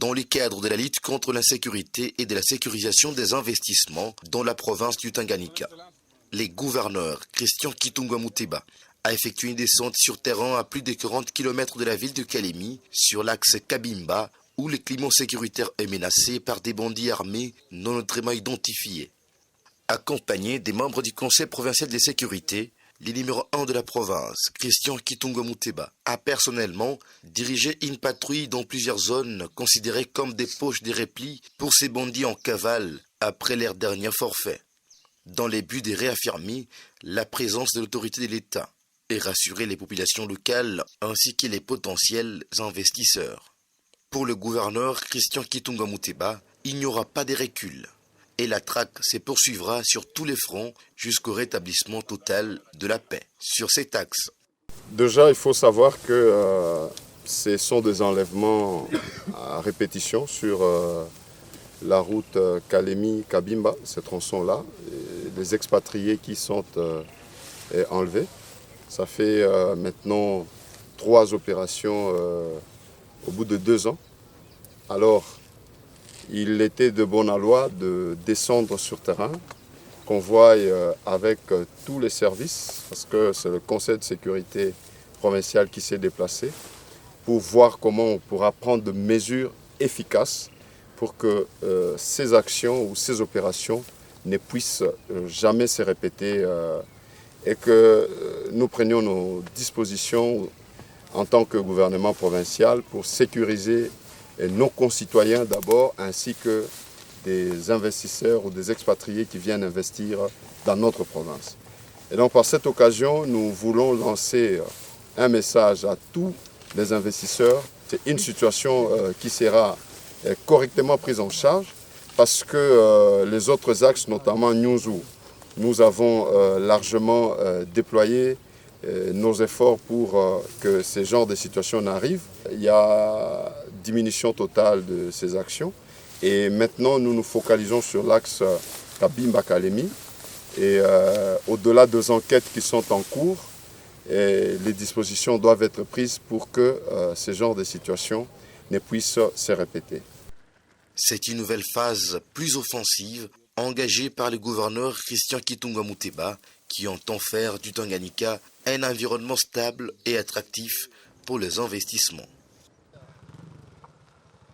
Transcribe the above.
dans le cadre de la lutte contre l'insécurité et de la sécurisation des investissements dans la province du Tanganyika. Le gouverneur Christian Kitungwa Muteba a effectué une descente sur terrain à plus de 40 km de la ville de Kalemi, sur l'axe Kabimba, où le climat sécuritaire est menacé par des bandits armés non autrement identifiés. Accompagné des membres du Conseil provincial de sécurité, le numéro 1 de la province, Christian Kitungwa Muteba, a personnellement dirigé une patrouille dans plusieurs zones considérées comme des poches de repli pour ces bandits en cavale après leur dernier forfait, dans le but de réaffirmer la présence de l'autorité de l'État et rassurer les populations locales ainsi que les potentiels investisseurs. Pour le gouverneur Christian Kitungwa Muteba, il n'y aura pas de recul et la traque se poursuivra sur tous les fronts jusqu'au rétablissement total de la paix sur cet axe. Déjà, il faut savoir que ce sont des enlèvements à répétition sur la route Kalemi-Kabimba, ce tronçon-là, les expatriés qui sont enlevés. Ça fait maintenant 3 opérations au bout de 2 ans. Alors, il était de bonne loi de descendre sur terrain, qu'on voie avec tous les services, parce que c'est le Conseil de sécurité provincial qui s'est déplacé, pour voir comment on pourra prendre de mesures efficaces pour que ces actions ou ces opérations ne puissent jamais se répéter et que nous prenions nos dispositions en tant que gouvernement provincial pour sécuriser nos concitoyens d'abord, ainsi que des investisseurs ou des expatriés qui viennent investir dans notre province. Et donc par cette occasion, nous voulons lancer un message à tous les investisseurs. C'est une situation qui sera correctement prise en charge parce que les autres axes, notamment Nyunzu, nous avons largement déployé nos efforts pour que ce genre de situation n'arrive. Il y a diminution totale de ces actions et maintenant nous nous focalisons sur l'axe Kabimba-Kalemi et au-delà des enquêtes qui sont en cours, les dispositions doivent être prises pour que ce genre de situation ne puisse se répéter. C'est une nouvelle phase plus offensive engagée par le gouverneur Christian Kitungwa Muteba qui entend faire du Tanganyika un environnement stable et attractif pour les investissements.